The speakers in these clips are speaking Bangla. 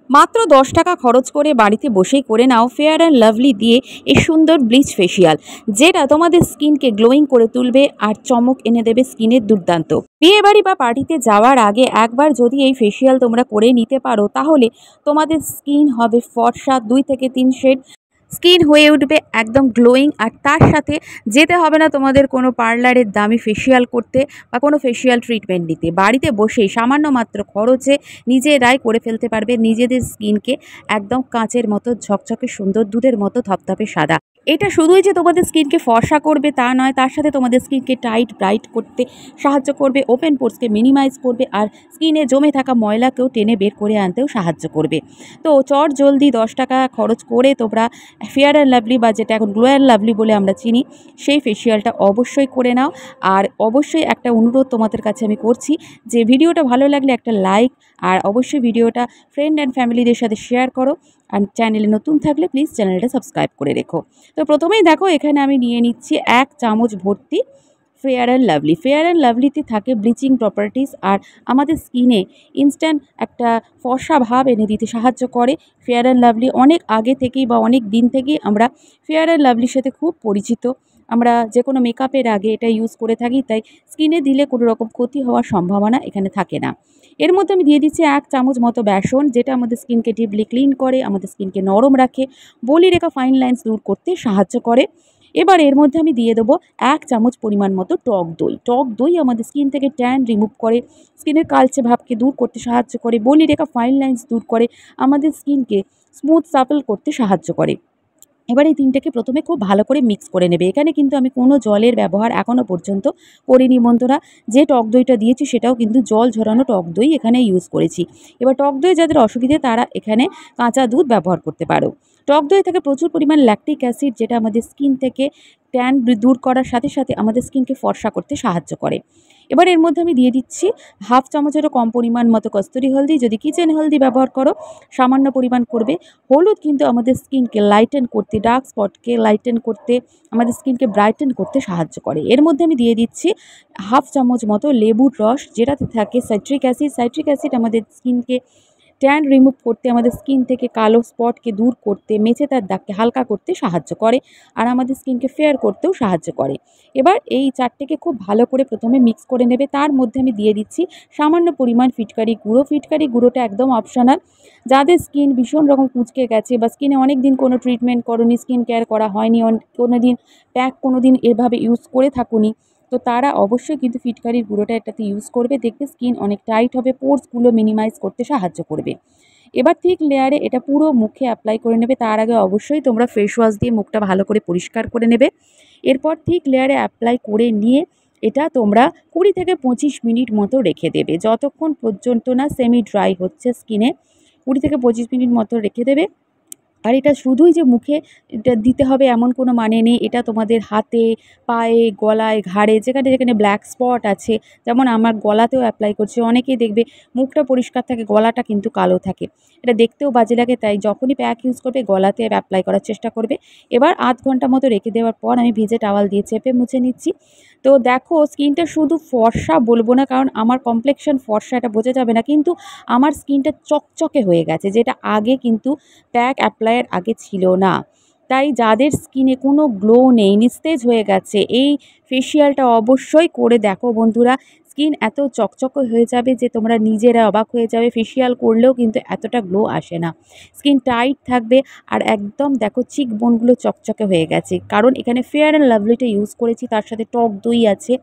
মাত্র 10 টাকা খরচ করে বাড়িতে বসেই করে নাও ফেয়ার অ্যান্ড লাভলি দিয়ে এই সুন্দর ব্লিচ ফেসিয়াল, যেটা তোমাদের স্কিনকে গ্লোয়িং করে তুলবে আর চমক এনে দেবে স্কিনের দুর্দান্ত। বিয়ে বাড়ি বা পার্টিতে যাওয়ার আগে একবার যদি এই ফেসিয়াল তোমরা করে নিতে পারো, তাহলে তোমাদের স্কিন হবে ফর্সা 2 থেকে 3 শেড, স্কিন হয়ে উঠবে একদম গ্লোয়িং। আর তার সাথে যেতে হবে না তোমাদের কোনো পার্লারের দামি ফেসিয়াল করতে বা কোনো ফেসিয়াল ট্রিটমেন্ট নিতে। বাড়িতে বসেই সামান্য মাত্র খরচে নিজেরাই করে ফেলতে পারবে নিজেদের স্কিনকে একদম কাঁচের মতো ঝকঝকে সুন্দর, দুধের মতো ধপধপে সাদা। এটা শুধুই যে তোমাদের স্কিনকে ফর্সা করবে তা নয়, তার সাথে তোমাদের স্কিনকে টাইট ব্রাইট করতে সাহায্য করবে, ওপেন পোর্সকে মিনিমাইজ করবে, আর স্কিনে জমে থাকা ময়লাকেও টেনে বের করে আনতেও সাহায্য করবে। তো চট জলদি 10 টাকা খরচ করে তোমরা ফেয়ার অ্যান্ড লাভলি বা যেটা এখন গ্লো অ্যান্ড লাভলি বলে আমরা চিনি, সেই ফেসিয়ালটা অবশ্যই করে নাও। আর অবশ্যই একটা অনুরোধ তোমাদের কাছে আমি করছি যে ভিডিওটা ভালো লাগলে একটা লাইক, আর অবশ্যই ভিডিওটা ফ্রেন্ড অ্যান্ড ফ্যামিলিদের সাথে শেয়ার করো। আর চ্যানেলে নতুন থাকলে প্লিজ চ্যানেলটা সাবস্ক্রাইব করে রেখো। তো প্রথমেই দেখো এখানে আমি নিয়ে নিচ্ছি 1 চামচ ভর্তি fair and lovely. Fair and লাভলিতে থাকে ব্লিচিং প্রপার্টিস, আর আমাদের স্কিনে ইনস্ট্যান্ট একটা ফর্সা ভাব এনে দিতে সাহায্য করে ফেয়ার অ্যান্ড লাভলি। অনেক আগে থেকেই বা অনেক দিন থেকেই আমরা ফেয়ার অ্যান্ড লাভলির সাথে খুব পরিচিত। আমরা যে কোনো মেকআপের আগে এটা ইউজ করে থাকি, তাই স্কিনে দিলে কোনো রকম ক্ষতি হওয়ার সম্ভাবনা এখানে থাকে না। এর মধ্যে আমি দিয়ে দিচ্ছি 1 চামচ মতো বেসন, যেটা আমাদের স্কিনকে ডিপলি ক্লিন করে, আমাদের স্কিনকে নরম রাখে, বলি রেখা ফাইন লাইন্স দূর করতে সাহায্য করে। এবার এর মধ্যে আমি দিয়ে দেবো 1 চামচ পরিমাণ মতো টক দই। টক দই আমাদের স্কিন থেকে ট্যান রিমুভ করে, স্কিনের কালচে ভাবকে দূর করতে সাহায্য করে, বলি রেখা ফাইন লাইন্স দূর করে, আমাদের স্কিনকে স্মুথ সাপল করতে সাহায্য করে। এবার এই তিনটাকে প্রথমে খুব ভালো করে মিক্স করে নেবে। এখানে কিন্তু আমি কোনো জলের ব্যবহার এখনও পর্যন্ত করিনি বন্ধুরা। যে টক দইটা দিয়েছি সেটাও কিন্তু জল ঝরানো টক দই এখানে ইউজ করেছি। এবার টক দই যাদের অসুবিধে তারা এখানে কাঁচা দুধ ব্যবহার করতে পারো। টক দই থেকে প্রচুর পরিমাণ ল্যাকটিক অ্যাসিড, যেটা আমাদের স্কিন থেকে ট্যান দূর করার সাথে সাথে আমাদের স্কিনকে ফর্সা করতে সাহায্য করে। এবার এর মধ্যে আমি দিয়ে দিচ্ছি 1/2 চামচেরও কম পরিমাণ মতো কস্তুরি হলদি। যদি কিচেন হলদি ব্যবহার করো সামান্য পরিমাণ করবে। হলুদ কিন্তু আমাদের স্কিনকে লাইটেন করতে, ডার্ক স্পটকে লাইটেন করতে, আমাদের স্কিনকে ব্রাইটেন করতে সাহায্য করে। এর মধ্যে আমি দিয়ে দিচ্ছি 1/2 চামচ মতো লেবুর রস, যেটাতে থাকে সাইট্রিক অ্যাসিড। সাইট্রিক অ্যাসিড আমাদের স্কিনকে ট্যান রিমুভ করতে, আমাদের স্কিন থেকে কালো স্পটকে দূর করতে, মেচে তার দাগকে হালকা করতে সাহায্য করে, আর আমাদের স্কিনকে ফেয়ার করতেও সাহায্য করে। এবার এই চারটেকে খুব ভালো করে প্রথমে মিক্স করে নেবে। তার মধ্যে আমি দিয়ে দিচ্ছি সামান্য পরিমাণ ফিটকারি গুঁড়ো। ফিটকারি গুঁড়োটা একদম অপশনাল। যাদের স্কিন ভীষণ রকম কুঁচকে গেছে বা স্কিনে অনেক দিন কোনো ট্রিটমেন্ট করোনি, স্কিন কেয়ার করা হয়নি, কোনো দিন প্যাক কোনো দিন এভাবে ইউজ করে থাকুনি, তো তারা অবশ্যই কিন্তু ফিটকারির গুঁড়োটা এটাতে ইউজ করবে। দেখবে স্কিন অনেক টাইট হবে, পোর্সগুলো মিনিমাইজ করতে সাহায্য করবে। এবার থিক লেয়ারে এটা পুরো মুখে অ্যাপ্লাই করে নেবে। তার আগে অবশ্যই তোমরা ফেস ওয়াশ দিয়ে মুখটা ভালো করে পরিষ্কার করে নেবে। এরপর থিক লেয়ারে অ্যাপ্লাই করে নিয়ে এটা তোমরা 20 থেকে 25 মিনিট মতো রেখে দেবে, যতক্ষণ পর্যন্ত না সেমি ড্রাই হচ্ছে স্কিনে। 20 থেকে 25 মিনিট মতো রেখে দেবে। আর এটা শুধুই যে মুখে এটা দিতে হবে এমন কোনো মানে নেই। এটা তোমাদের হাতে, পায়ে, গলায়, ঘাড়ে, যেখানে যেখানে ব্ল্যাক স্পট আছে, যেমন আমার গলাতেও অ্যাপ্লাই করছি। অনেকেই দেখবে মুখটা পরিষ্কার থাকে, গলাটা কিন্তু কালো থাকে, এটা দেখতেও বাজে লাগে। তাই যখনই প্যাক ইউজ করবে গলাতে অ্যাপ্লাই করার চেষ্টা করবে। এবার আধ ঘন্টা মতো রেখে দেওয়ার পর আমি ভিজে টাওয়াল দিয়ে চেপে মুছে নিচ্ছি। তো দেখো স্কিনটা শুধু ফর্সা বলবো না, কারণ আমার কমপ্লেক্সন ফর্সা এটা বোঝা যাবে না, কিন্তু আমার স্কিনটা চকচকে হয়ে গেছে, যেটা আগে কিন্তু প্যাক অ্যাপ্লাইয়ের আগে ছিল না। তাই যাদের স্কিনে কোনো গ্লো নেই, নিস্তেজ হয়ে গেছে, এই ফেসিয়ালটা অবশ্যই করে দেখো বন্ধুরা। স্কিন এত চকচকে হয়ে যাবে যে তোমরা নিজেরা অবাক হয়ে যাবে। ফেসিয়াল করলেও কিন্তু এতটা গ্লো আসে না, স্কিন টাইট থাকবে। আর একদম দেখো চিক বোনগুলো চকচকে হয়ে গেছে, কারণ এখানে ফেয়ার অ্যান্ড লাভলিটা ইউজ করেছি, তার সাথে টক দই আছে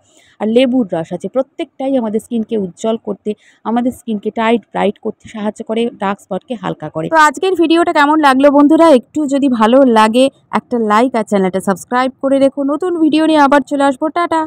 আর লেবুর রস আছে। প্রত্যেকটাই আমাদের স্কিনকে উজ্জ্বল করতে, আমাদের স্কিনকে টাইট ব্রাইট করতে সাহায্য করে, ডার্ক স্পটকে হালকা করে। তো আজকের ভিডিওটা কেমন লাগলো বন্ধুরা? একটু যদি ভালো লাগে একটা লাইক আর চ্যানেলটা সাবস্ক্রাইব করে রেখো। নতুন ভিডিও নিয়ে আবার চলে আসবো। টাটা।